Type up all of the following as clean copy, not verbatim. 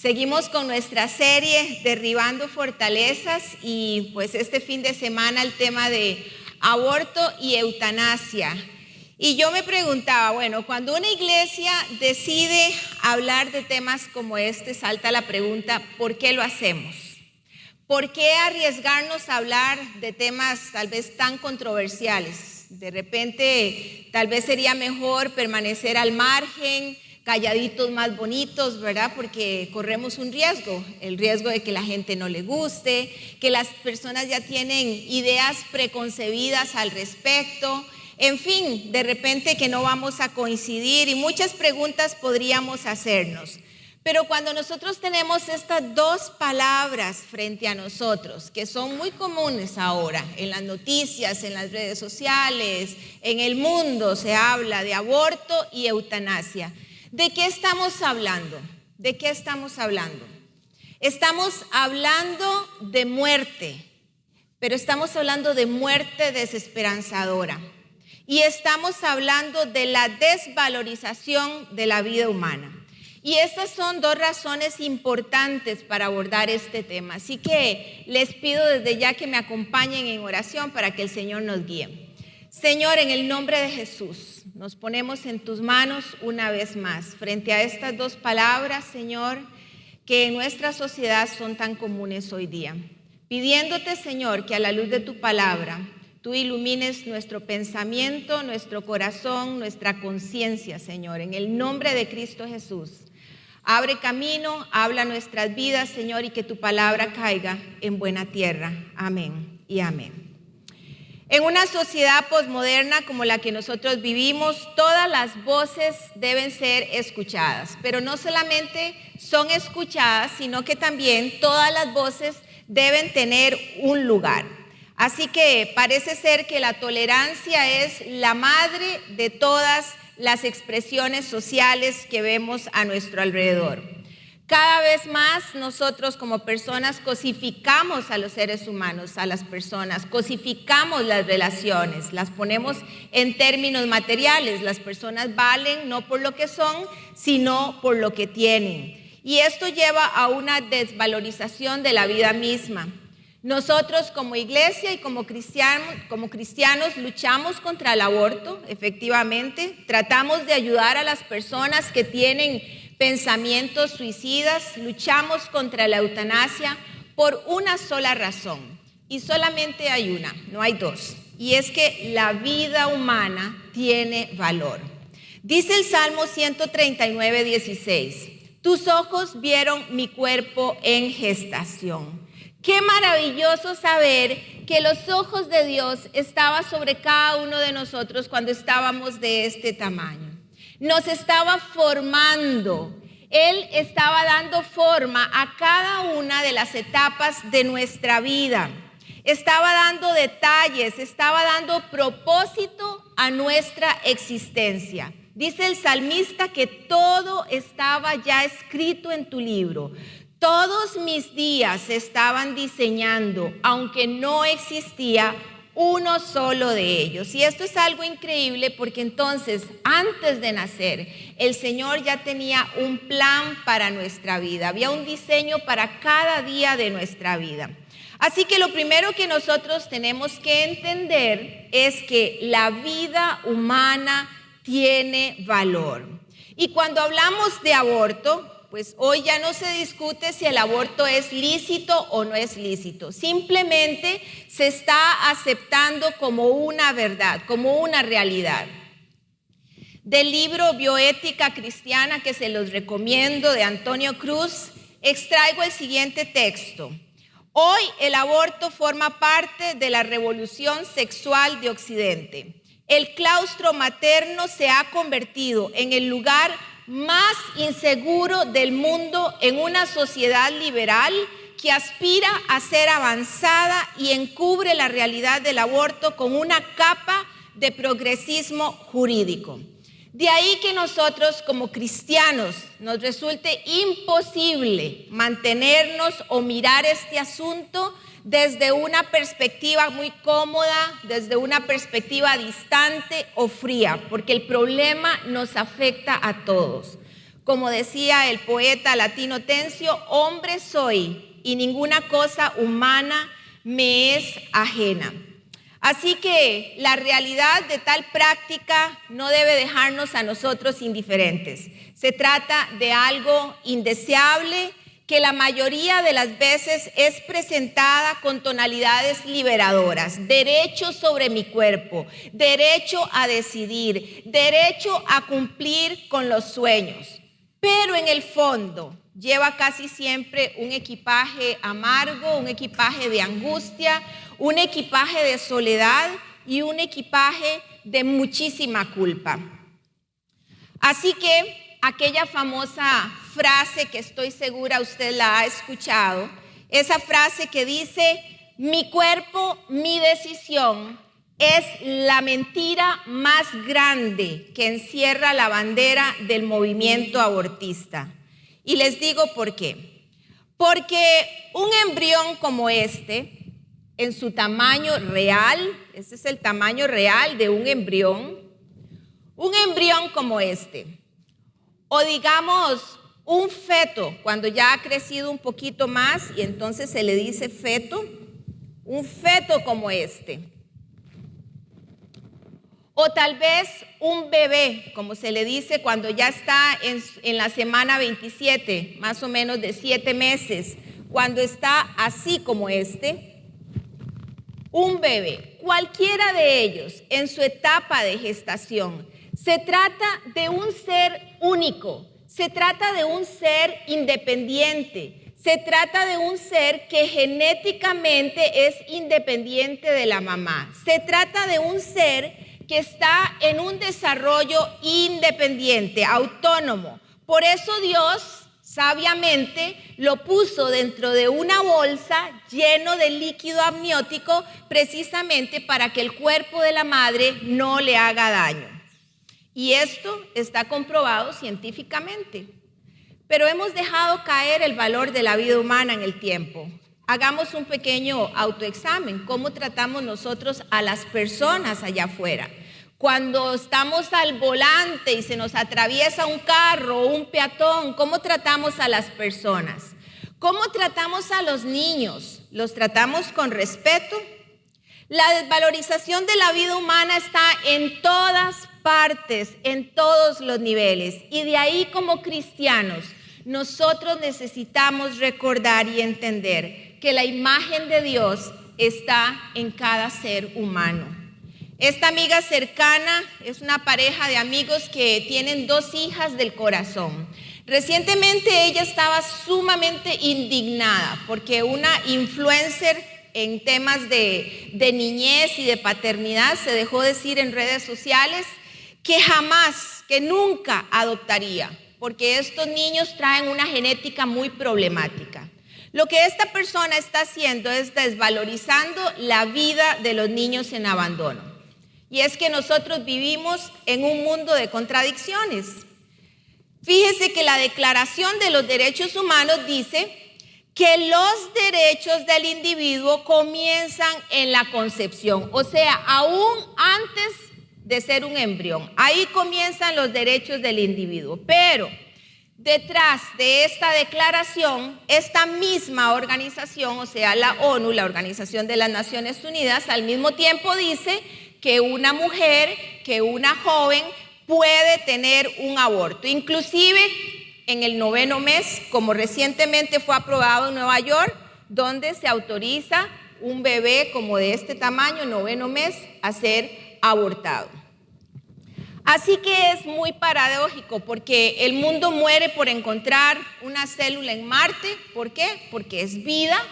Seguimos con nuestra serie Derribando Fortalezas y pues este fin de semana el tema de aborto y eutanasia. Y yo me preguntaba, bueno, cuando una iglesia decide hablar de temas como este, salta la pregunta, ¿por qué lo hacemos? ¿Por qué arriesgarnos a hablar de temas tal vez tan controversiales? De repente, tal vez sería mejor permanecer al margen, calladitos más bonitos, ¿verdad? Porque corremos un riesgo, el riesgo de que la gente no le guste, que las personas ya tienen ideas preconcebidas al respecto, en fin, de repente que no vamos a coincidir y muchas preguntas podríamos hacernos. Pero cuando nosotros tenemos estas dos palabras frente a nosotros, que son muy comunes ahora, en las noticias, en las redes sociales, en el mundo se habla de aborto y eutanasia. ¿De qué estamos hablando? ¿De qué estamos hablando? Estamos hablando de muerte, pero estamos hablando de muerte desesperanzadora. Y estamos hablando de la desvalorización de la vida humana. Y estas son dos razones importantes para abordar este tema. Así que les pido desde ya que me acompañen en oración para que el Señor nos guíe. Señor, en el nombre de Jesús, nos ponemos en tus manos una vez más frente a estas dos palabras, Señor, que en nuestra sociedad son tan comunes hoy día. Pidiéndote, Señor, que a la luz de tu palabra, tú ilumines nuestro pensamiento, nuestro corazón, nuestra conciencia, Señor, en el nombre de Cristo Jesús. Abre camino, habla nuestras vidas, Señor, y que tu palabra caiga en buena tierra. Amén y amén. En una sociedad posmoderna como la que nosotros vivimos, todas las voces deben ser escuchadas, pero no solamente son escuchadas, sino que también todas las voces deben tener un lugar. Así que parece ser que la tolerancia es la madre de todas las expresiones sociales que vemos a nuestro alrededor. Cada vez más nosotros como personas cosificamos a los seres humanos, a las personas, cosificamos las relaciones, las ponemos en términos materiales. Las personas valen no por lo que son, sino por lo que tienen. Y esto lleva a una desvalorización de la vida misma. Nosotros como iglesia y como cristianos luchamos contra el aborto, efectivamente. Tratamos de ayudar a las personas que tienen pensamientos suicidas, luchamos contra la eutanasia por una sola razón, y solamente hay una, no hay dos, y es que la vida humana tiene valor. Dice el Salmo 139, 16, tus ojos vieron mi cuerpo en gestación. Qué maravilloso saber que los ojos de Dios estaban sobre cada uno de nosotros cuando estábamos de este tamaño. Nos estaba formando, Él estaba dando forma a cada una de las etapas de nuestra vida. Estaba dando detalles, estaba dando propósito a nuestra existencia. Dice el salmista que todo estaba ya escrito en tu libro. Todos mis días se estaban diseñando, aunque no existía uno solo de ellos. Y esto es algo increíble porque entonces, antes de nacer, el Señor ya tenía un plan para nuestra vida. Había un diseño para cada día de nuestra vida. Así que lo primero que nosotros tenemos que entender es que la vida humana tiene valor. Y cuando hablamos de aborto, pues hoy ya no se discute si el aborto es lícito o no es lícito. Simplemente se está aceptando como una verdad, como una realidad. Del libro Bioética Cristiana, que se los recomiendo, de Antonio Cruz, extraigo el siguiente texto. Hoy el aborto forma parte de la revolución sexual de Occidente. El claustro materno se ha convertido en el lugar más inseguro del mundo en una sociedad liberal que aspira a ser avanzada y encubre la realidad del aborto con una capa de progresismo jurídico. De ahí que nosotros como cristianos nos resulte imposible mantenernos o mirar este asunto desde una perspectiva muy cómoda, desde una perspectiva distante o fría, porque el problema nos afecta a todos. Como decía el poeta latino Tencio, hombre soy y ninguna cosa humana me es ajena. Así que la realidad de tal práctica no debe dejarnos a nosotros indiferentes. Se trata de algo indeseable que la mayoría de las veces es presentada con tonalidades liberadoras. Derecho sobre mi cuerpo, derecho a decidir, derecho a cumplir con los sueños. Pero en el fondo lleva casi siempre un equipaje amargo, un equipaje de angustia, un equipaje de soledad y un equipaje de muchísima culpa. Así que aquella famosa frase que estoy segura usted la ha escuchado, esa frase que dice, mi cuerpo, mi decisión, es la mentira más grande que encierra la bandera del movimiento abortista. Y les digo por qué. Porque un embrión como este, en su tamaño real, ese es el tamaño real de un embrión como este, o digamos un feto, cuando ya ha crecido un poquito más y entonces se le dice feto, un feto como este. O tal vez un bebé, como se le dice cuando ya está en la semana 27, más o menos de 7 meses, cuando está así como este. Un bebé, cualquiera de ellos en su etapa de gestación, se trata de un ser único, se trata de un ser independiente, se trata de un ser que genéticamente es independiente de la mamá, se trata de un ser que está en un desarrollo independiente, autónomo. Por eso Dios sabiamente lo puso dentro de una bolsa lleno de líquido amniótico precisamente para que el cuerpo de la madre no le haga daño. Y esto está comprobado científicamente. Pero hemos dejado caer el valor de la vida humana en el tiempo. Hagamos un pequeño autoexamen. ¿Cómo tratamos nosotros a las personas allá afuera? Cuando estamos al volante y se nos atraviesa un carro o un peatón, ¿cómo tratamos a las personas? ¿Cómo tratamos a los niños? ¿Los tratamos con respeto? La desvalorización de la vida humana está en todas partes, en todos los niveles. Y de ahí, como cristianos, nosotros necesitamos recordar y entender que la imagen de Dios está en cada ser humano. Esta amiga cercana es una pareja de amigos que tienen 2 hijas del corazón. Recientemente ella estaba sumamente indignada porque una influencer en temas de niñez y de paternidad se dejó decir en redes sociales que jamás, que nunca adoptaría, porque estos niños traen una genética muy problemática. Lo que esta persona está haciendo es desvalorizando la vida de los niños en abandono. Y es que nosotros vivimos en un mundo de contradicciones. Fíjese que la Declaración de los Derechos Humanos dice que los derechos del individuo comienzan en la concepción, o sea, aún antes de ser un embrión. Ahí comienzan los derechos del individuo. Pero detrás de esta declaración, esta misma organización, o sea, la ONU, la Organización de las Naciones Unidas, al mismo tiempo dice que una mujer, que una joven puede tener un aborto, inclusive en el 9º mes, como recientemente fue aprobado en Nueva York, donde se autoriza un bebé como de este tamaño, 9º mes, a ser abortado. Así que es muy paradójico porque el mundo muere por encontrar una célula en Marte. ¿Por qué? Porque es vida,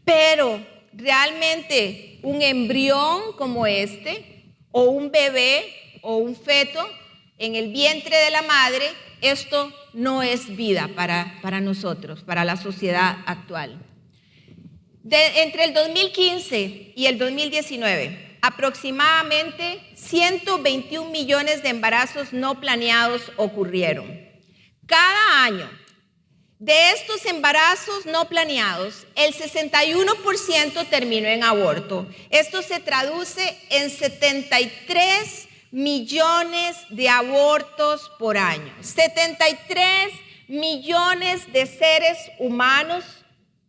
pero realmente un embrión como este, o un bebé o un feto en el vientre de la madre, esto no es vida para nosotros, para la sociedad actual. Entre el 2015 y el 2019, aproximadamente 121 millones de embarazos no planeados ocurrieron. Cada año, de estos embarazos no planeados, el 61% terminó en aborto. Esto se traduce en 73 millones de abortos por año. 73 millones de seres humanos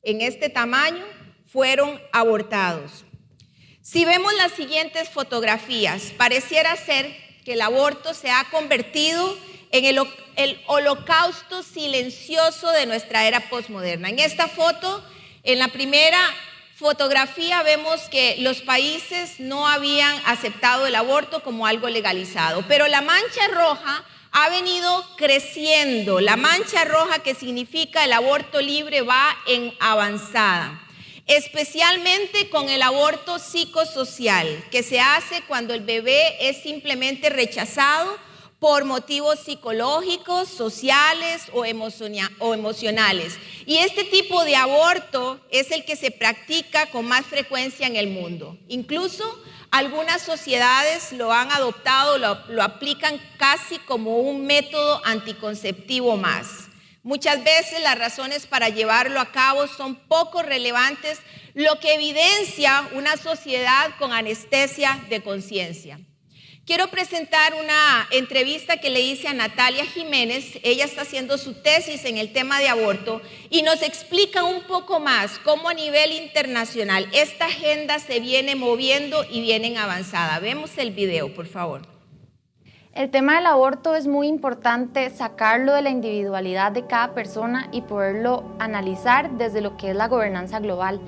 en este tamaño fueron abortados. Si vemos las siguientes fotografías, pareciera ser que el aborto se ha convertido en el holocausto silencioso de nuestra era posmoderna. En esta foto, en la primera fotografía, vemos que los países no habían aceptado el aborto como algo legalizado, pero la mancha roja ha venido creciendo. La mancha roja, que significa el aborto libre, va en avanzada, especialmente con el aborto psicosocial, que se hace cuando el bebé es simplemente rechazado por motivos psicológicos, sociales o emocionales. Y este tipo de aborto es el que se practica con más frecuencia en el mundo. Incluso algunas sociedades lo han adoptado, lo aplican casi como un método anticonceptivo más. Muchas veces las razones para llevarlo a cabo son poco relevantes, lo que evidencia una sociedad con anestesia de conciencia. Quiero presentar una entrevista que le hice a Natalia Jiménez. Ella está haciendo su tesis en el tema de aborto y nos explica un poco más cómo a nivel internacional esta agenda se viene moviendo y viene en avanzada. Vemos el video, por favor. El tema del aborto es muy importante sacarlo de la individualidad de cada persona y poderlo analizar desde lo que es la gobernanza global.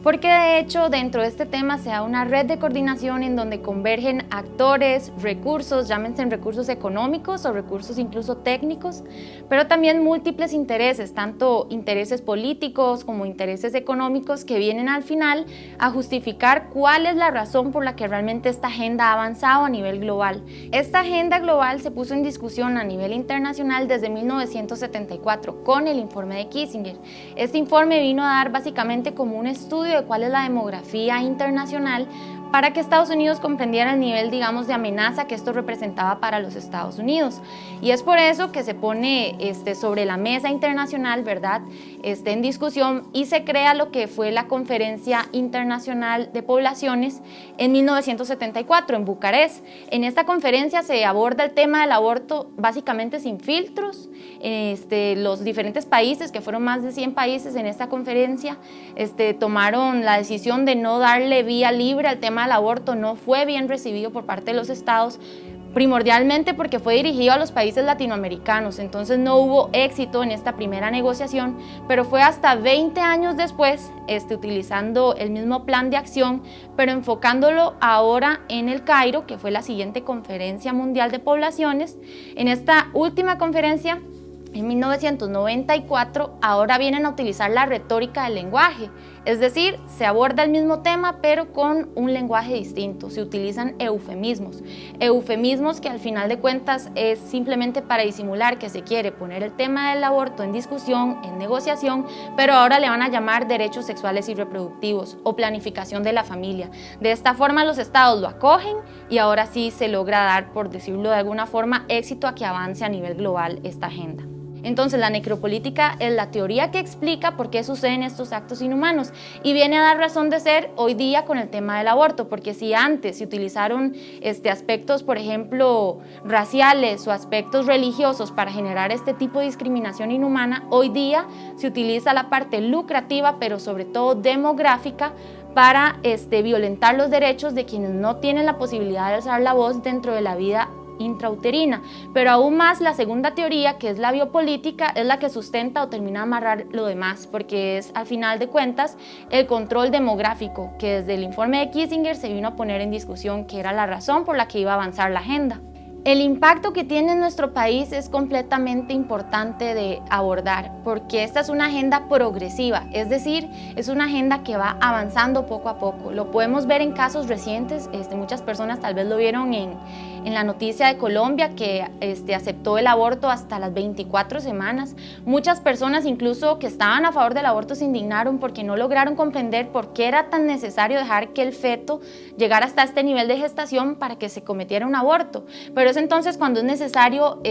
Porque de hecho dentro de este tema se da una red de coordinación en donde convergen actores, recursos, llámense recursos económicos o recursos incluso técnicos, pero también múltiples intereses, tanto intereses políticos como intereses económicos que vienen al final a justificar cuál es la razón por la que realmente esta agenda ha avanzado a nivel global. Esta agenda global se puso en discusión a nivel internacional desde 1974 con el informe de Kissinger. Este informe vino a dar básicamente como un estudio de cuál es la demografía internacional para que Estados Unidos comprendiera el nivel, digamos, de amenaza que esto representaba para los Estados Unidos. Y es por eso que se pone sobre la mesa internacional, ¿verdad?, en discusión, y se crea lo que fue la Conferencia Internacional de Poblaciones en 1974 en Bucarest. En esta conferencia se aborda el tema del aborto básicamente sin filtros. Los diferentes países, que fueron más de 100 países en esta conferencia, tomaron la decisión de no darle vía libre al tema del aborto. No fue bien recibido por parte de los estados, primordialmente porque fue dirigido a los países latinoamericanos, entonces no hubo éxito en esta primera negociación, pero fue hasta 20 años después, utilizando el mismo plan de acción, pero enfocándolo ahora en el Cairo, que fue la siguiente conferencia mundial de poblaciones. En esta última conferencia, en 1994, ahora vienen a utilizar la retórica del lenguaje, es decir, se aborda el mismo tema pero con un lenguaje distinto, se utilizan eufemismos que al final de cuentas es simplemente para disimular que se quiere poner el tema del aborto en discusión, en negociación, pero ahora le van a llamar derechos sexuales y reproductivos o planificación de la familia. De esta forma los estados lo acogen y ahora sí se logra dar, por decirlo de alguna forma, éxito a que avance a nivel global esta agenda. Entonces la necropolítica es la teoría que explica por qué suceden estos actos inhumanos y viene a dar razón de ser hoy día con el tema del aborto, porque si antes se utilizaron aspectos, por ejemplo, raciales o aspectos religiosos para generar este tipo de discriminación inhumana, hoy día se utiliza la parte lucrativa, pero sobre todo demográfica, para violentar los derechos de quienes no tienen la posibilidad de alzar la voz dentro de la vida intrauterina. Pero aún más la segunda teoría, que es la biopolítica, es la que sustenta o termina de amarrar lo demás, porque es al final de cuentas el control demográfico, que desde el informe de Kissinger se vino a poner en discusión que era la razón por la que iba a avanzar la agenda. El impacto que tiene en nuestro país es completamente importante de abordar, porque esta es una agenda progresiva, es decir, es una agenda que va avanzando poco a poco. Lo podemos ver en casos recientes, muchas personas tal vez lo vieron en la noticia de Colombia, que aceptó el aborto hasta las 24 semanas. Muchas personas incluso que estaban a favor del aborto se indignaron porque no lograron comprender por qué era tan necesario dejar que el feto llegara hasta este nivel de gestación para que se cometiera un aborto. Pero es entonces cuando es necesario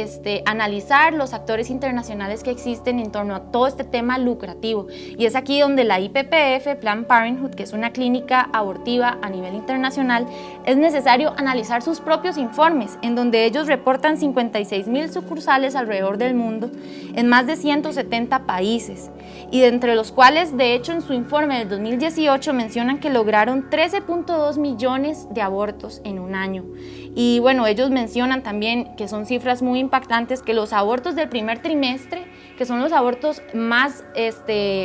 analizar los actores internacionales que existen en torno a todo este tema lucrativo. Y es aquí donde la IPPF, Planned Parenthood, que es una clínica abortiva a nivel internacional, es necesario analizar sus propios informes informes, en donde ellos reportan 56,000 sucursales alrededor del mundo, en más de 170 países, y de entre los cuales, de hecho, en su informe del 2018 mencionan que lograron 13.2 millones de abortos en un año. Y bueno, ellos mencionan también que son cifras muy impactantes, que los abortos del primer trimestre, que son los abortos más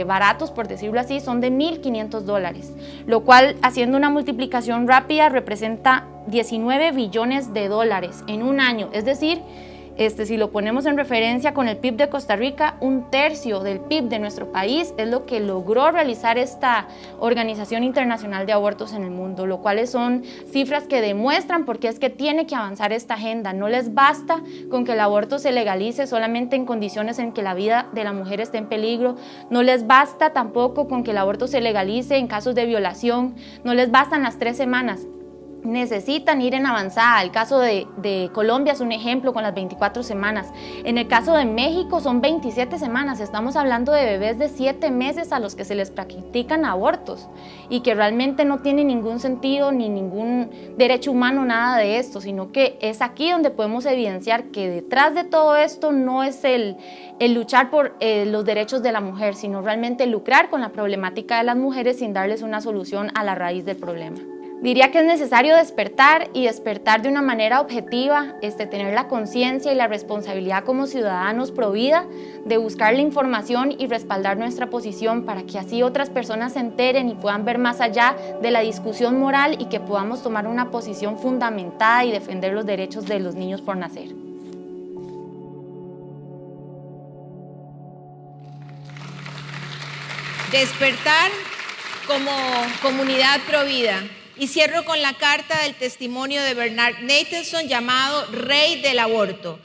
baratos, por decirlo así, son de $1,500, lo cual, haciendo una multiplicación rápida, representa 19 billones de dólares en un año. Es decir, si lo ponemos en referencia con el PIB de Costa Rica, 1/3 del PIB de nuestro país es lo que logró realizar esta Organización Internacional de Abortos en el mundo, lo cual son cifras que demuestran por qué es que tiene que avanzar esta agenda. No les basta con que el aborto se legalice solamente en condiciones en que la vida de la mujer esté en peligro, no les basta tampoco con que el aborto se legalice en casos de violación, no les bastan las 3 semanas. Necesitan ir en avanzada. El caso de Colombia es un ejemplo con las 24 semanas. En el caso de México son 27 semanas. Estamos hablando de bebés de 7 meses a los que se les practican abortos y que realmente no tiene ningún sentido ni ningún derecho humano nada de esto, sino que es aquí donde podemos evidenciar que detrás de todo esto no es el luchar por los derechos de la mujer, sino realmente lucrar con la problemática de las mujeres sin darles una solución a la raíz del problema. Diría que es necesario despertar y despertar de una manera objetiva, tener la conciencia y la responsabilidad como ciudadanos pro vida de buscar la información y respaldar nuestra posición para que así otras personas se enteren y puedan ver más allá de la discusión moral y que podamos tomar una posición fundamentada y defender los derechos de los niños por nacer. Despertar como comunidad pro vida. Y cierro con la carta del testimonio de Bernard Nathanson llamado Rey del Aborto,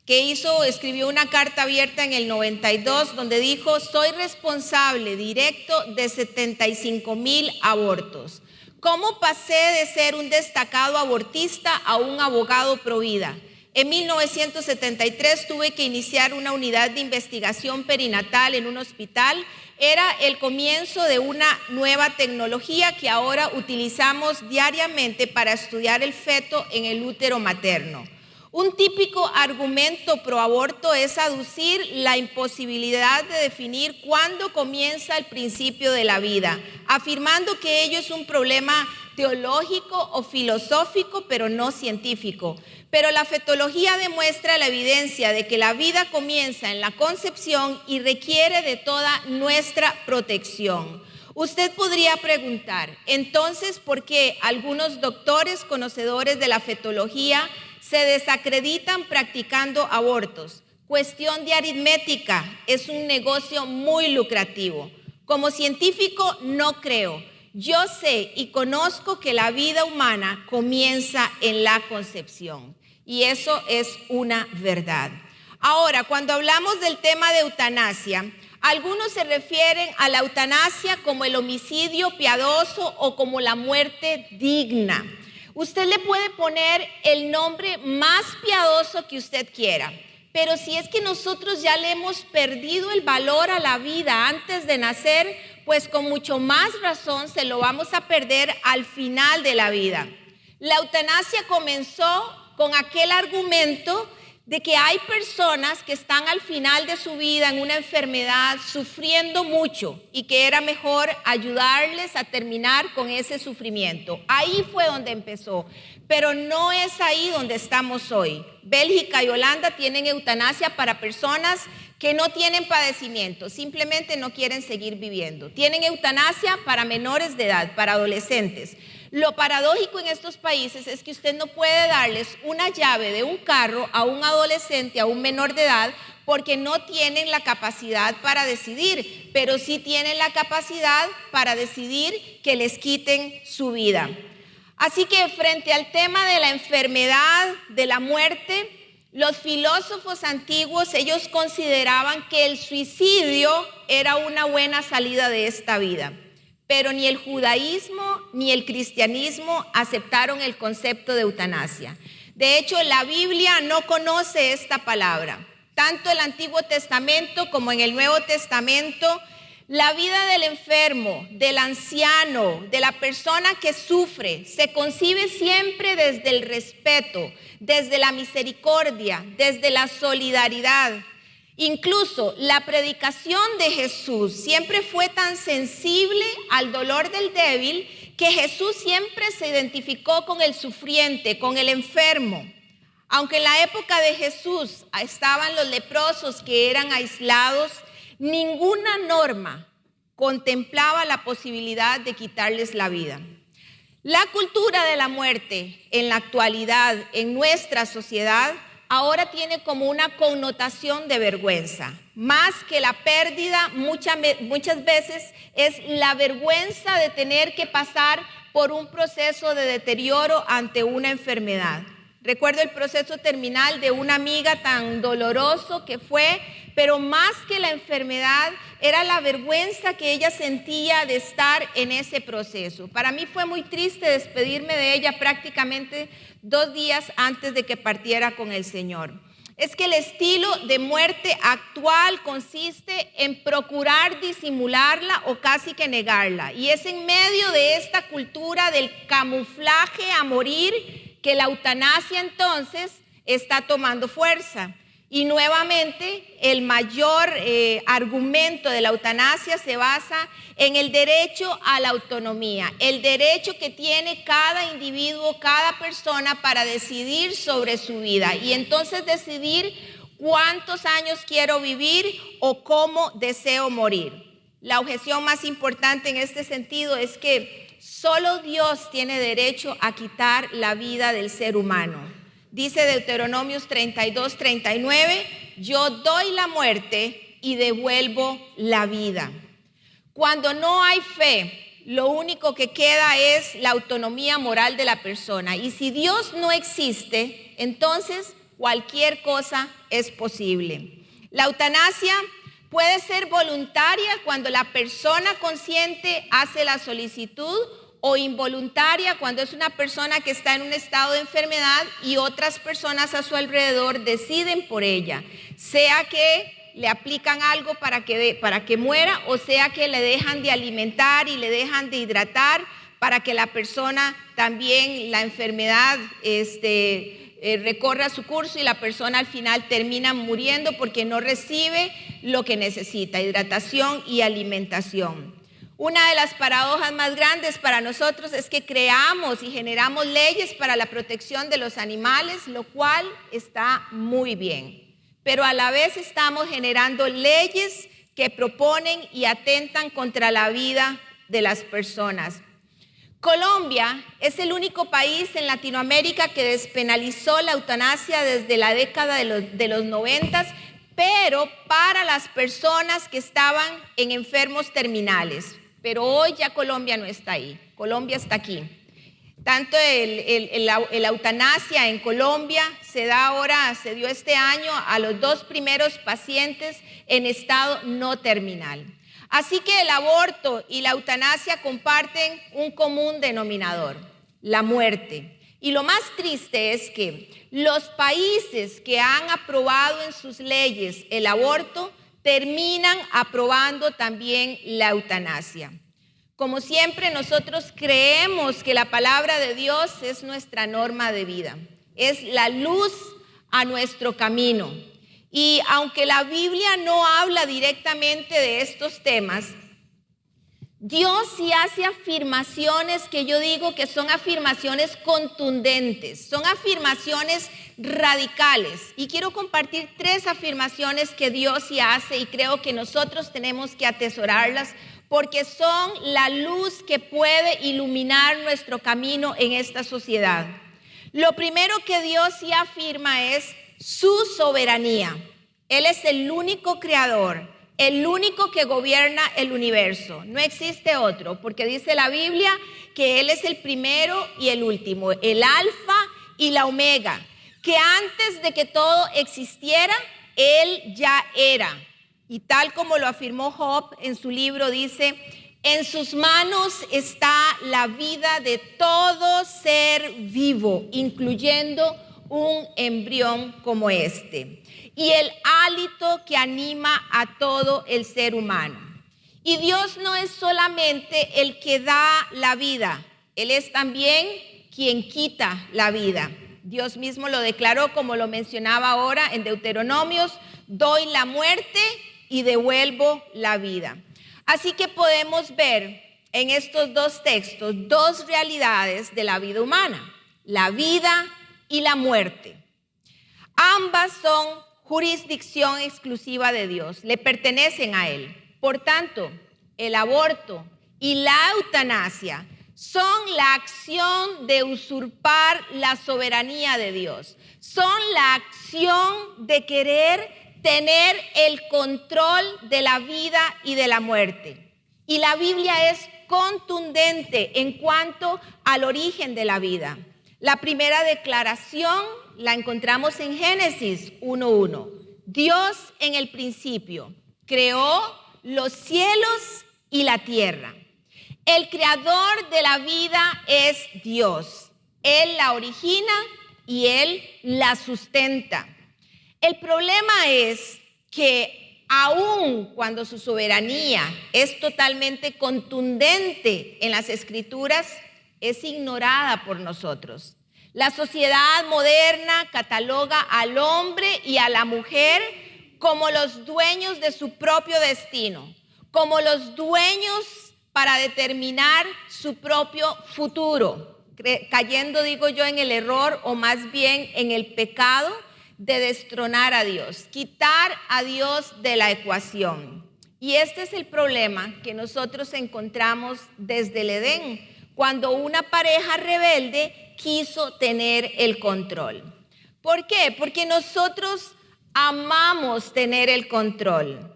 que escribió una carta abierta en el 92 donde dijo: soy responsable directo de 75,000 abortos. ¿Cómo pasé de ser un destacado abortista a un abogado pro vida? En 1973 tuve que iniciar una unidad de investigación perinatal en un hospital. Era el comienzo de una nueva tecnología que ahora utilizamos diariamente para estudiar el feto en el útero materno. Un típico argumento pro aborto es aducir la imposibilidad de definir cuándo comienza el principio de la vida, afirmando que ello es un problema teológico o filosófico, pero no científico. Pero la fetología demuestra la evidencia de que la vida comienza en la concepción y requiere de toda nuestra protección. Usted podría preguntar, entonces, ¿por qué algunos doctores conocedores de la fetología se desacreditan practicando abortos? Cuestión de aritmética, es un negocio muy lucrativo. Como científico, no creo. Yo sé y conozco que la vida humana comienza en la concepción y eso es una verdad. Ahora, cuando hablamos del tema de eutanasia, algunos se refieren a la eutanasia como el homicidio piadoso o como la muerte digna. Usted le puede poner el nombre más piadoso que usted quiera, pero si es que nosotros ya le hemos perdido el valor a la vida antes de nacer, pues con mucho más razón se lo vamos a perder al final de la vida. La eutanasia comenzó con aquel argumento de que hay personas que están al final de su vida en una enfermedad sufriendo mucho y que era mejor ayudarles a terminar con ese sufrimiento. Ahí fue donde empezó, pero no es ahí donde estamos hoy. Bélgica y Holanda tienen eutanasia para personas que no tienen padecimiento, simplemente no quieren seguir viviendo. Tienen eutanasia para menores de edad, para adolescentes. Lo paradójico en estos países es que usted no puede darles una llave de un carro a un adolescente, a un menor de edad, porque no tienen la capacidad para decidir, pero sí tienen la capacidad para decidir que les quiten su vida. Así que frente al tema de la enfermedad, de la muerte, los filósofos antiguos, ellos consideraban que el suicidio era una buena salida de esta vida. Pero ni el judaísmo ni el cristianismo aceptaron el concepto de eutanasia. De hecho, la Biblia no conoce esta palabra. Tanto el Antiguo Testamento como en el Nuevo Testamento La vida del enfermo, del anciano, de la persona que sufre, se concibe siempre desde el respeto, desde la misericordia, desde la solidaridad. Incluso la predicación de Jesús siempre fue tan sensible al dolor del débil que Jesús siempre se identificó con el sufriente, con el enfermo. Aunque en la época de Jesús estaban los leprosos que eran aislados, ninguna norma contemplaba la posibilidad de quitarles la vida. La cultura de la muerte en la actualidad en nuestra sociedad ahora tiene como una connotación de vergüenza. Más que la pérdida, muchas veces es la vergüenza de tener que pasar por un proceso de deterioro ante una enfermedad. Recuerdo el proceso terminal de una amiga tan doloroso que fue, pero más que la enfermedad era la vergüenza que ella sentía de estar en ese proceso. Para mí fue muy triste despedirme de ella prácticamente 2 días antes de que partiera con el Señor. Es que el estilo de muerte actual consiste en procurar disimularla o casi que negarla. Y es en medio de esta cultura del camuflaje a morir que la eutanasia entonces está tomando fuerza. Y nuevamente el mayor argumento de la eutanasia se basa en el derecho a la autonomía, el derecho que tiene cada individuo, cada persona para decidir sobre su vida y entonces decidir cuántos años quiero vivir o cómo deseo morir. La objeción más importante en este sentido es que solo Dios tiene derecho a quitar la vida del ser humano. Dice Deuteronomios 32:39, yo doy la muerte y devuelvo la vida. Cuando no hay fe, lo único que queda es la autonomía moral de la persona. Y si Dios no existe, entonces cualquier cosa es posible. La eutanasia puede ser voluntaria cuando la persona consciente hace la solicitud o involuntaria cuando es una persona que está en un estado de enfermedad y otras personas a su alrededor deciden por ella, sea que le aplican algo para que muera o sea que le dejan de alimentar y le dejan de hidratar para que la persona también, la enfermedad recorra su curso y la persona al final termina muriendo porque no recibe lo que necesita, hidratación y alimentación. Una de las paradojas más grandes para nosotros es que creamos y generamos leyes para la protección de los animales, lo cual está muy bien. Pero a la vez estamos generando leyes que proponen y atentan contra la vida de las personas. Colombia es el único país en Latinoamérica que despenalizó la eutanasia desde la década de los 90, pero para las personas que estaban en enfermos terminales. Pero hoy ya Colombia no está ahí, Colombia está aquí. Tanto la eutanasia en Colombia se dio este año a los 2 primeros pacientes en estado no terminal. Así que el aborto y la eutanasia comparten un común denominador, la muerte. Y lo más triste es que los países que han aprobado en sus leyes el aborto terminan aprobando también la eutanasia. Como siempre, nosotros creemos que la palabra de Dios es nuestra norma de vida, es la luz a nuestro camino. Y aunque la Biblia no habla directamente de estos temas, Dios sí hace afirmaciones que yo digo que son afirmaciones contundentes, son afirmaciones radicales. Y quiero compartir 3 afirmaciones que Dios sí hace y creo que nosotros tenemos que atesorarlas porque son la luz que puede iluminar nuestro camino en esta sociedad. Lo primero que Dios sí afirma es su soberanía. Él es el único creador, el único que gobierna el universo. No existe otro, porque dice la Biblia que Él es el primero y el último, el alfa y la omega, que antes de que todo existiera, Él ya era. Y tal como lo afirmó Job en su libro, dice, en sus manos está la vida de todo ser vivo, incluyendo un embrión como este, y el hálito que anima a todo el ser humano. Y Dios no es solamente el que da la vida, Él es también quien quita la vida. Dios mismo lo declaró, como lo mencionaba ahora en Deuteronomios: doy la muerte y devuelvo la vida. Así que podemos ver en estos dos textos dos realidades de la vida humana: la vida y la muerte. Ambas son jurisdicción exclusiva de Dios, le pertenecen a Él. Por tanto, el aborto y la eutanasia son la acción de usurpar la soberanía de Dios. Son la acción de querer tener el control de la vida y de la muerte. Y la Biblia es contundente en cuanto al origen de la vida. La primera declaración la encontramos en Génesis 1:1. Dios en el principio creó los cielos y la tierra. El creador de la vida es Dios. Él la origina y Él la sustenta. El problema es que aun cuando su soberanía es totalmente contundente en las Escrituras, es ignorada por nosotros. La sociedad moderna cataloga al hombre y a la mujer como los dueños de su propio destino, como los dueños para determinar su propio futuro, cayendo, digo yo, en el error, o más bien en el pecado de destronar a Dios, quitar a Dios de la ecuación. Y este es el problema que nosotros encontramos desde el Edén, cuando una pareja rebelde quiso tener el control. ¿Por qué? Porque nosotros amamos tener el control.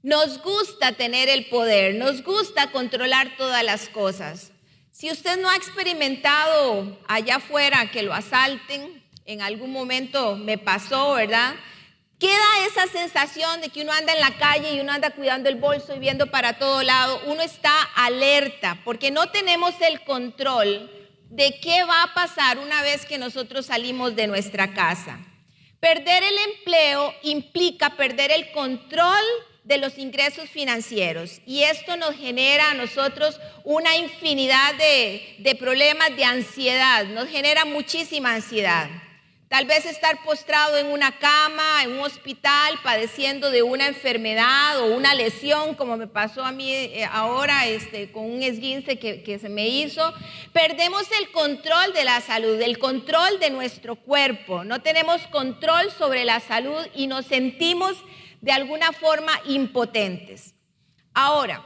Nos gusta tener el poder, nos gusta controlar todas las cosas. Si usted no ha experimentado allá afuera que lo asalten, en algún momento me pasó, ¿verdad? Queda esa sensación de que uno anda en la calle y uno anda cuidando el bolso y viendo para todo lado. Uno está alerta porque no tenemos el control de qué va a pasar una vez que nosotros salimos de nuestra casa. Perder el empleo implica perder el control de los ingresos financieros, y esto nos genera a nosotros una infinidad de problemas de ansiedad, nos genera muchísima ansiedad. Tal vez estar postrado en una cama, en un hospital, padeciendo de una enfermedad o una lesión, como me pasó a mí ahora con un esguince que se me hizo. Perdemos el control de la salud, el control de nuestro cuerpo. No tenemos control sobre la salud y nos sentimos de alguna forma impotentes. Ahora,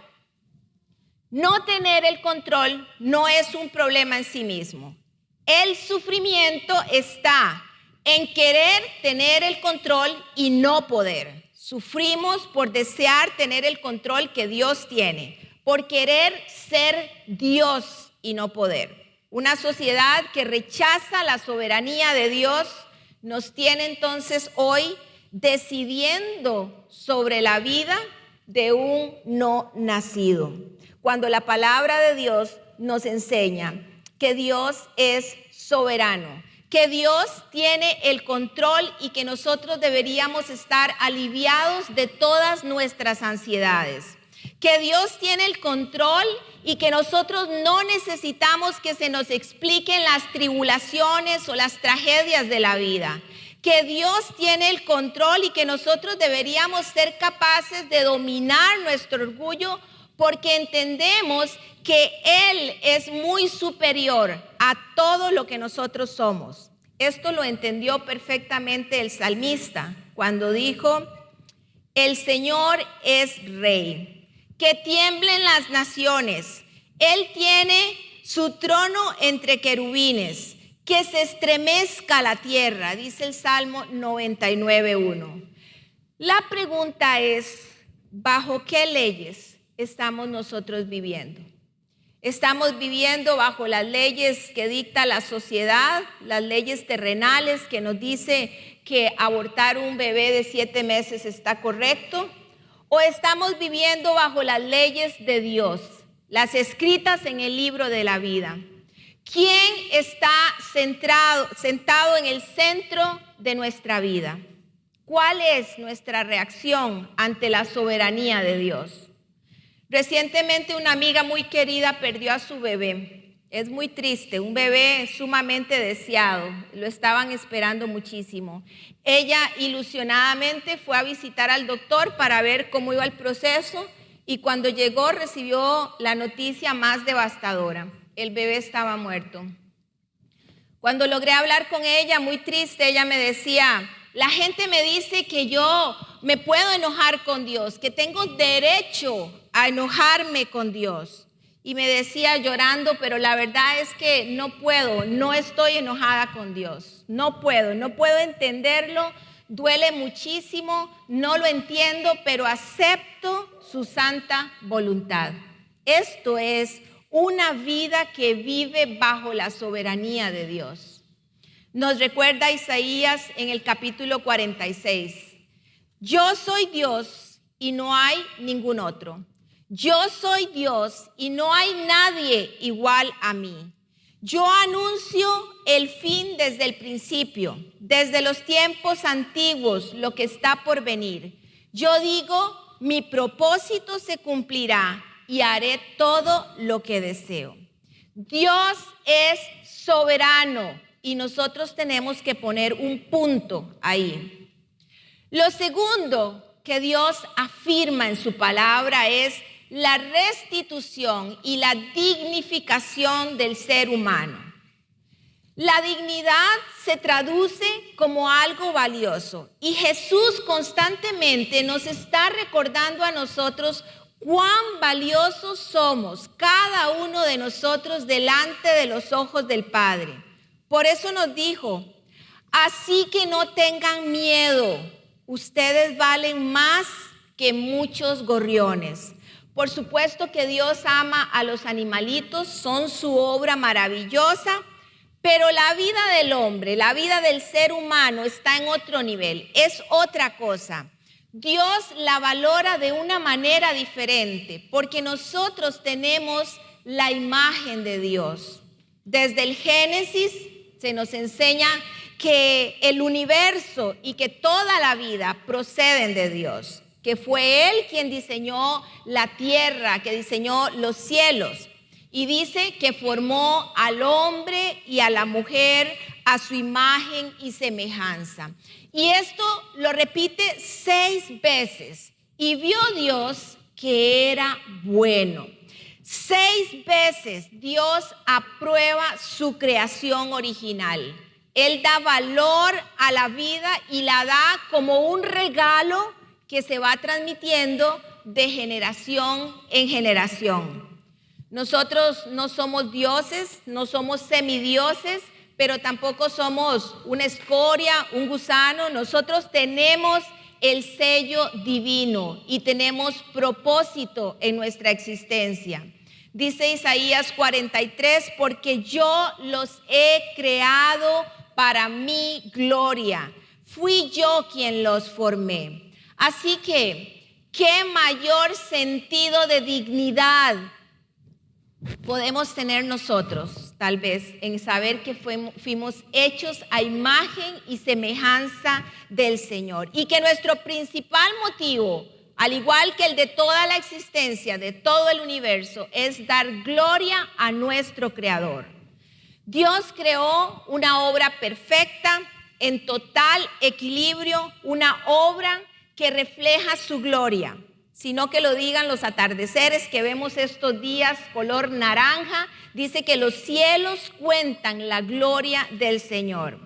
no tener el control no es un problema en sí mismo. El sufrimiento está en querer tener el control y no poder. Sufrimos por desear tener el control que Dios tiene, por querer ser Dios y no poder. Una sociedad que rechaza la soberanía de Dios nos tiene entonces hoy decidiendo sobre la vida de un no nacido, cuando la palabra de Dios nos enseña que Dios es soberano, que Dios tiene el control y que nosotros deberíamos estar aliviados de todas nuestras ansiedades, que Dios tiene el control y que nosotros no necesitamos que se nos expliquen las tribulaciones o las tragedias de la vida, que Dios tiene el control y que nosotros deberíamos ser capaces de dominar nuestro orgullo, porque entendemos que Él es muy superior a todo lo que nosotros somos. Esto lo entendió perfectamente el salmista cuando dijo: el Señor es Rey, que tiemblen las naciones. Él tiene su trono entre querubines, que se estremezca la tierra, dice el Salmo 99:1. La pregunta es: ¿bajo qué leyes estamos nosotros viviendo? ¿Estamos viviendo bajo las leyes que dicta la sociedad, las leyes terrenales que nos dice que abortar un bebé de 7 meses está correcto? ¿O estamos viviendo bajo las leyes de Dios, las escritas en el libro de la vida? ¿Quién está sentado en el centro de nuestra vida? ¿Cuál es nuestra reacción ante la soberanía de Dios? Recientemente una amiga muy querida perdió a su bebé. Es muy triste, un bebé sumamente deseado, lo estaban esperando muchísimo. Ella ilusionadamente fue a visitar al doctor para ver cómo iba el proceso y cuando llegó recibió la noticia más devastadora: el bebé estaba muerto. Cuando logré hablar con ella, muy triste, ella me decía: la gente me dice que yo me puedo enojar con Dios, que tengo derecho a enojarme con Dios. Y me decía llorando, pero la verdad es que no puedo, no estoy enojada con Dios. No puedo entenderlo, duele muchísimo, no lo entiendo, pero acepto su santa voluntad. Esto es una vida que vive bajo la soberanía de Dios. Nos recuerda Isaías en el capítulo 46. Yo soy Dios y no hay ningún otro. Yo soy Dios y no hay nadie igual a mí. Yo anuncio el fin desde el principio, desde los tiempos antiguos, lo que está por venir. Yo digo, mi propósito se cumplirá y haré todo lo que deseo. Dios es soberano y nosotros tenemos que poner un punto ahí. Lo segundo que Dios afirma en su palabra es la restitución y la dignificación del ser humano. La dignidad se traduce como algo valioso y Jesús constantemente nos está recordando a nosotros cuán valiosos somos cada uno de nosotros delante de los ojos del Padre. Por eso nos dijo: así que no tengan miedo, ustedes valen más que muchos gorriones. Por supuesto que Dios ama a los animalitos, son su obra maravillosa, pero la vida del hombre, la vida del ser humano está en otro nivel, es otra cosa. Dios la valora de una manera diferente, porque nosotros tenemos la imagen de Dios. Desde el Génesis se nos enseña que el universo y que toda la vida proceden de Dios, que fue Él quien diseñó la tierra, que diseñó los cielos. Y dice que formó al hombre y a la mujer a su imagen y semejanza. Y esto lo repite 6 veces. Y vio Dios que era bueno. 6 veces Dios aprueba su creación original. Él da valor a la vida y la da como un regalo que se va transmitiendo de generación en generación. Nosotros no somos dioses, no somos semidioses, pero tampoco somos una escoria, un gusano. Nosotros tenemos el sello divino y tenemos propósito en nuestra existencia. Dice Isaías 43, porque yo los he creado para mi gloria. Fui yo quien los formé. Así que, ¿qué mayor sentido de dignidad podemos tener nosotros, tal vez, en saber que fuimos hechos a imagen y semejanza del Señor? Y que nuestro principal motivo, al igual que el de toda la existencia, de todo el universo, es dar gloria a nuestro Creador. Dios creó una obra perfecta, en total equilibrio, una obra que refleja su gloria, sino que lo digan los atardeceres que vemos estos días, color naranja. Dice que los cielos cuentan la gloria del Señor.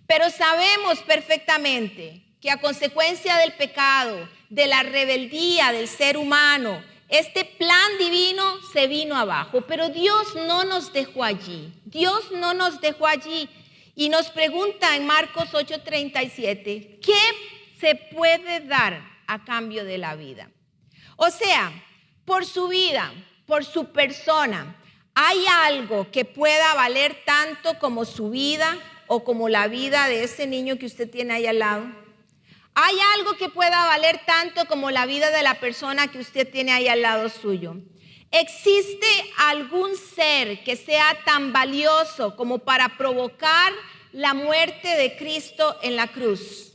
Pero sabemos perfectamente que a consecuencia del pecado, de la rebeldía del ser humano, este plan divino se vino abajo. Pero Dios no nos dejó allí. Dios no nos dejó allí. Y nos pregunta en Marcos 8:37, ¿qué se puede dar a cambio de la vida? O sea, por su vida, por su persona, ¿hay algo que pueda valer tanto como su vida o como la vida de ese niño que usted tiene ahí al lado? ¿Hay algo que pueda valer tanto como la vida de la persona que usted tiene ahí al lado suyo? ¿Existe algún ser que sea tan valioso como para provocar la muerte de Cristo en la cruz?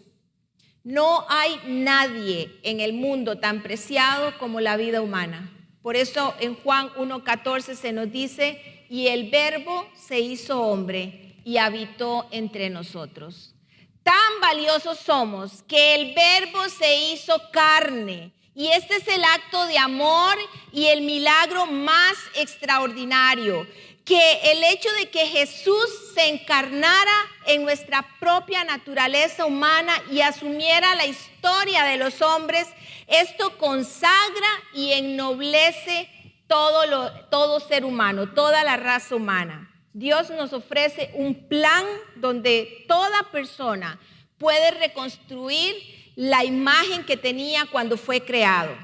No hay nadie en el mundo tan preciado como la vida humana. Por eso en Juan 1:14 se nos dice, y el Verbo se hizo hombre y habitó entre nosotros. Tan valiosos somos que el Verbo se hizo carne. Y este es el acto de amor y el milagro más extraordinario, que el hecho de que Jesús se encarnara en nuestra propia naturaleza humana y asumiera la historia de los hombres, esto consagra y ennoblece todo ser humano, toda la raza humana. Dios nos ofrece un plan donde toda persona puede reconstruir la imagen que tenía cuando fue creado.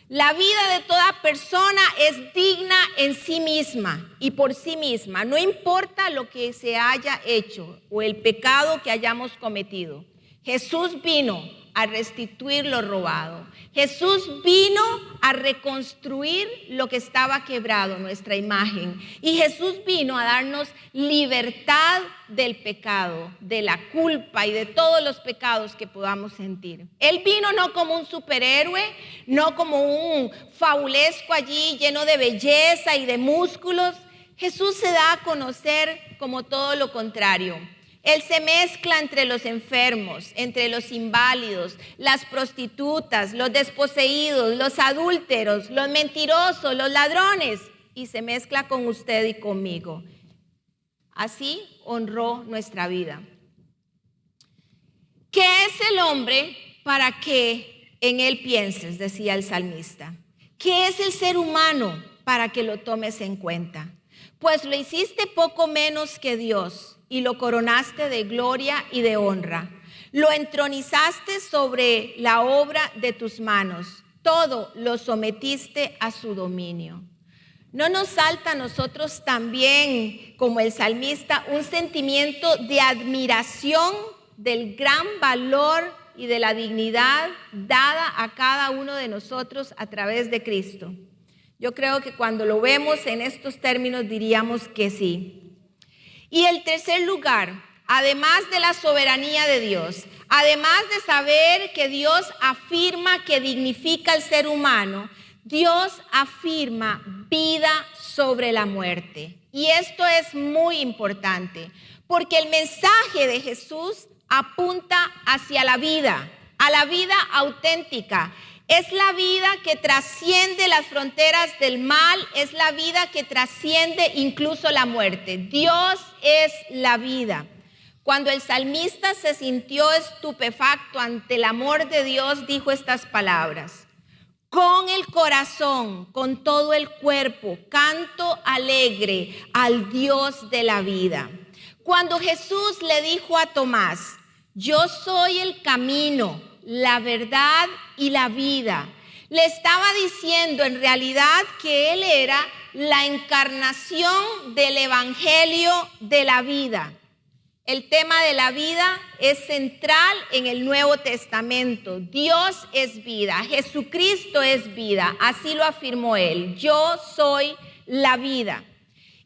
La vida de toda persona es digna en sí misma y por sí misma, no importa lo que se haya hecho o el pecado que hayamos cometido. Jesús vino a restituir lo robado. Jesús vino a reconstruir lo que estaba quebrado, nuestra imagen. Y Jesús vino a darnos libertad del pecado, de la culpa y de todos los pecados que podamos sentir. Él vino no como un superhéroe, no como un fabulesco allí lleno de belleza y de músculos. Jesús se da a conocer como todo lo contrario. Él se mezcla entre los enfermos, entre los inválidos, las prostitutas, los desposeídos, los adúlteros, los mentirosos, los ladrones, y se mezcla con usted y conmigo. Así honró nuestra vida. ¿Qué es el hombre para que en él pienses?, decía el salmista. ¿Qué es el ser humano para que lo tomes en cuenta? Pues lo hiciste poco menos que Dios y lo coronaste de gloria y de honra. Lo entronizaste sobre la obra de tus manos. Todo lo sometiste a su dominio. ¿No nos salta a nosotros también, como el salmista, un sentimiento de admiración del gran valor y de la dignidad dada a cada uno de nosotros a través de Cristo? Yo creo que cuando lo vemos en estos términos diríamos que sí. Y el tercer lugar, además de la soberanía de Dios, además de saber que Dios afirma que dignifica al ser humano, Dios afirma vida sobre la muerte. Y esto es muy importante, porque el mensaje de Jesús apunta hacia la vida, a la vida auténtica. Es la vida que trasciende las fronteras del mal, es la vida que trasciende incluso la muerte. Dios es la vida. Cuando el salmista se sintió estupefacto ante el amor de Dios, dijo estas palabras: con el corazón, con todo el cuerpo, canto alegre al Dios de la vida. Cuando Jesús le dijo a Tomás: yo soy el camino, la verdad y la vida, le estaba diciendo en realidad que él era la encarnación del evangelio de la vida. El tema de la vida es central en el Nuevo Testamento. Dios es vida, Jesucristo es vida, así lo afirmó él: yo soy la vida.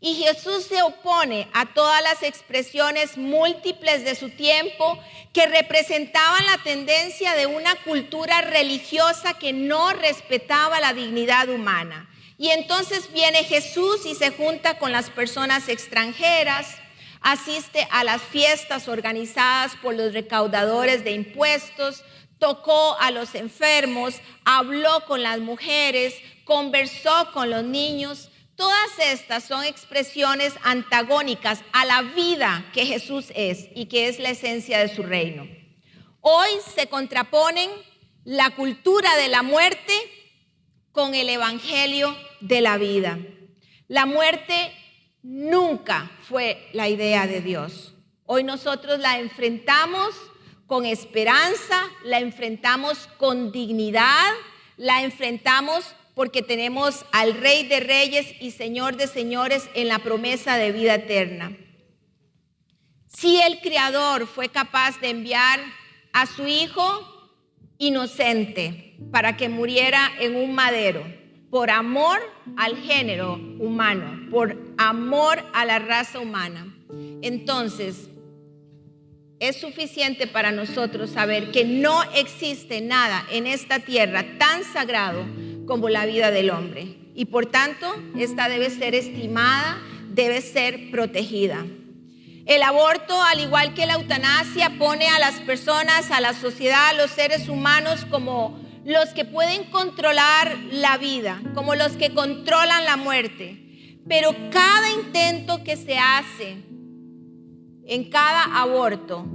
Y Jesús se opone a todas las expresiones múltiples de su tiempo que representaban la tendencia de una cultura religiosa que no respetaba la dignidad humana. Y entonces viene Jesús y se junta con las personas extranjeras, asiste a las fiestas organizadas por los recaudadores de impuestos, tocó a los enfermos, habló con las mujeres, conversó con los niños. Todas estas son expresiones antagónicas a la vida que Jesús es y que es la esencia de su reino. Hoy se contraponen la cultura de la muerte con el evangelio de la vida. La muerte nunca fue la idea de Dios. Hoy nosotros la enfrentamos con esperanza, la enfrentamos con dignidad, la enfrentamos porque tenemos al Rey de Reyes y Señor de Señores en la promesa de vida eterna. Si el Creador fue capaz de enviar a su Hijo inocente para que muriera en un madero, por amor al género humano, por amor a la raza humana, entonces es suficiente para nosotros saber que no existe nada en esta tierra tan sagrado como la vida del hombre. y por tanto esta debe ser estimada, debe ser protegida. El aborto, al igual que la eutanasia, pone a las personas, a la sociedad, a los seres humanos como los que pueden controlar la vida, como los que controlan la muerte. Pero cada intento que se hace en cada aborto,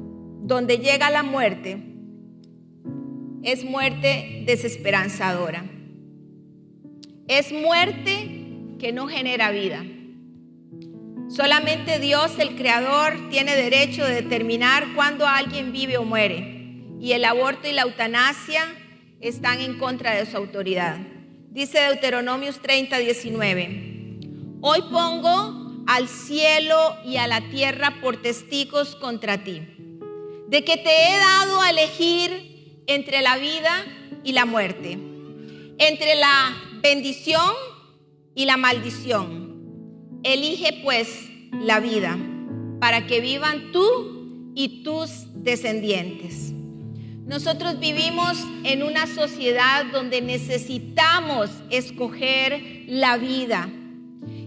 donde llega la muerte, es muerte desesperanzadora. Es muerte que no genera vida. Solamente Dios, el Creador, tiene derecho de determinar cuándo alguien vive o muere. Y el aborto y la eutanasia están en contra de su autoridad. Dice Deuteronomios 30:19: Hoy pongo al cielo y a la tierra por testigos contra ti, de que te he dado a elegir entre la vida y la muerte, entre la bendición y la maldición. Elige pues la vida, para que vivan tú y tus descendientes. Nosotros vivimos en una sociedad donde necesitamos escoger la vida.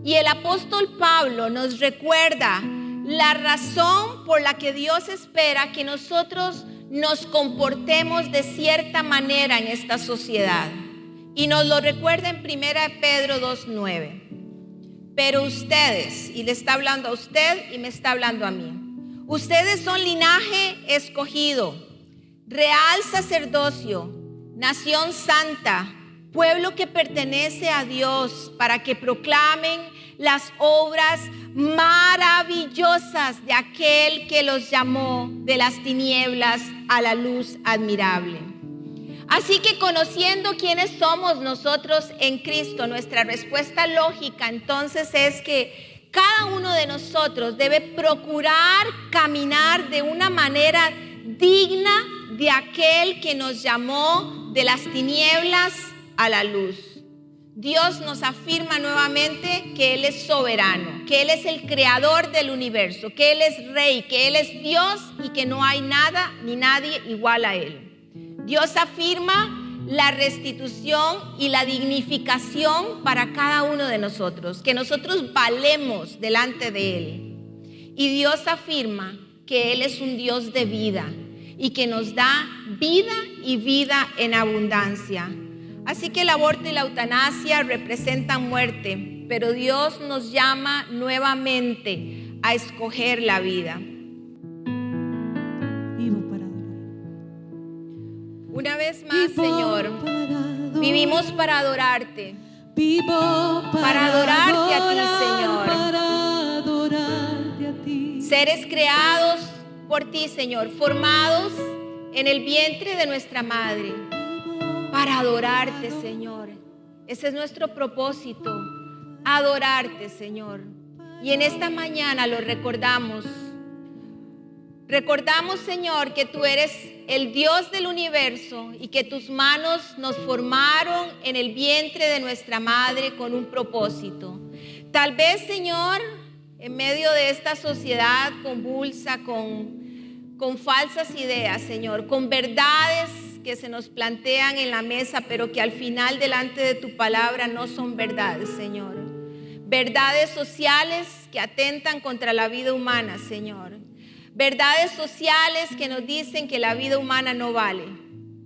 Y el apóstol Pablo nos recuerda la razón por la que Dios espera que nosotros nos comportemos de cierta manera en esta sociedad. Y nos lo recuerda en 1 Pedro 2:9. Pero ustedes, y le está hablando a usted y me está hablando a mí, ustedes son linaje escogido, real sacerdocio, nación santa, pueblo que pertenece a Dios, para que proclamen las obras maravillosas de aquel que los llamó de las tinieblas a la luz admirable. Así que conociendo quiénes somos nosotros en Cristo, nuestra respuesta lógica entonces es que cada uno de nosotros debe procurar caminar de una manera digna de aquel que nos llamó de las tinieblas a la luz. Dios nos afirma nuevamente que Él es soberano, que Él es el creador del universo, que Él es rey, que Él es Dios y que no hay nada ni nadie igual a Él. Dios afirma la restitución y la dignificación para cada uno de nosotros, que nosotros valemos delante de Él. Y Dios afirma que Él es un Dios de vida y que nos da vida y vida en abundancia. Así que el aborto y la eutanasia representan muerte, pero Dios nos llama nuevamente a escoger la vida. Una vez más, Señor, vivimos para adorarte. Para adorarte a ti, Señor. Seres creados por ti, Señor, formados en el vientre de nuestra madre. Para adorarte, Señor. Ese es nuestro propósito, adorarte, Señor. Y en esta mañana lo recordamos. Recordamos, Señor, que tú eres el Dios del universo y que tus manos nos formaron en el vientre de nuestra madre con un propósito. Tal vez, Señor, en medio de esta sociedad convulsa con falsas ideas, Señor, con verdades que se nos plantean en la mesa, pero que al final delante de tu palabra no son verdades, Señor. Verdades sociales que atentan contra la vida humana, Señor. Verdades sociales que nos dicen que la vida humana no vale.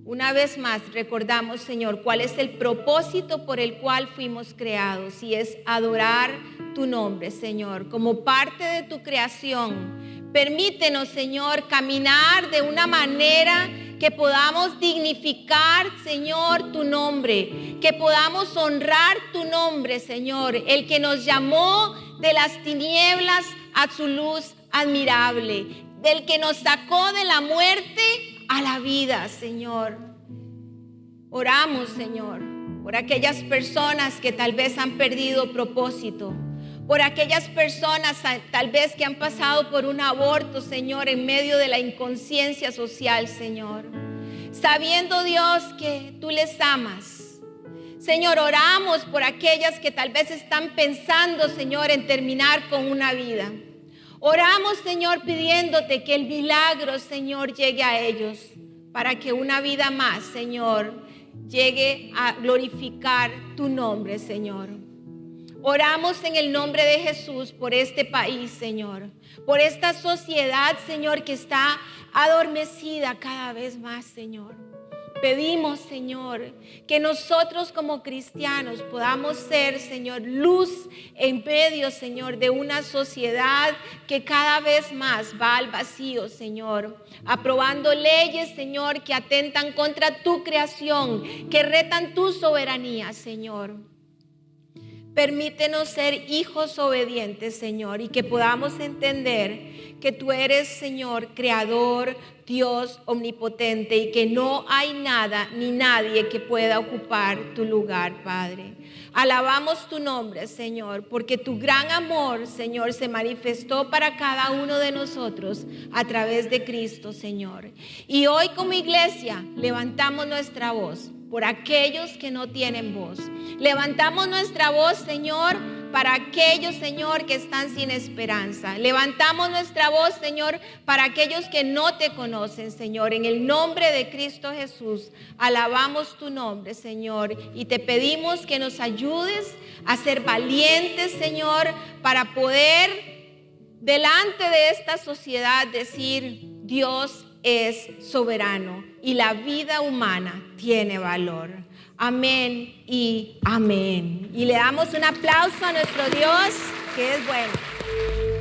Una vez más recordamos, Señor, cuál es el propósito por el cual fuimos creados, y es adorar tu nombre, Señor, como parte de tu creación. Permítenos, Señor, caminar de una manera que podamos dignificar, Señor, tu nombre, que podamos honrar tu nombre, Señor, el que nos llamó de las tinieblas a su luz admirable, del que nos sacó de la muerte a la vida, Señor. Oramos, Señor, por aquellas personas que tal vez han perdido propósito, por aquellas personas tal vez que han pasado por un aborto, Señor, en medio de la inconsciencia social, Señor, sabiendo, Dios, que tú les amas. Señor, oramos por aquellas que tal vez están pensando, Señor, en terminar con una vida. Oramos, Señor, pidiéndote que el milagro, Señor, llegue a ellos, para que una vida más, Señor, llegue a glorificar tu nombre, Señor. Oramos en el nombre de Jesús por este país, Señor, por esta sociedad, Señor, que está adormecida cada vez más, Señor. Pedimos, Señor, que nosotros como cristianos podamos ser, Señor, luz en medio, Señor, de una sociedad que cada vez más va al vacío, Señor, aprobando leyes, Señor, que atentan contra tu creación, que retan tu soberanía, Señor. Permítenos ser hijos obedientes, Señor, y que podamos entender que tú eres, Señor, creador, Dios omnipotente, y que no hay nada ni nadie que pueda ocupar tu lugar, Padre. Alabamos tu nombre, Señor, porque tu gran amor, Señor, se manifestó para cada uno de nosotros a través de Cristo, Señor. Y hoy como iglesia levantamos nuestra voz por aquellos que no tienen voz. Levantamos nuestra voz, Señor, para aquellos, Señor, que están sin esperanza. Levantamos nuestra voz, Señor, para aquellos que no te conocen, Señor. En el nombre de Cristo Jesús, alabamos tu nombre, Señor, y te pedimos que nos ayudes a ser valientes, Señor, para poder delante de esta sociedad decir: Dios es soberano y la vida humana tiene valor. Amén y amén. Y le damos un aplauso a nuestro Dios, que es bueno.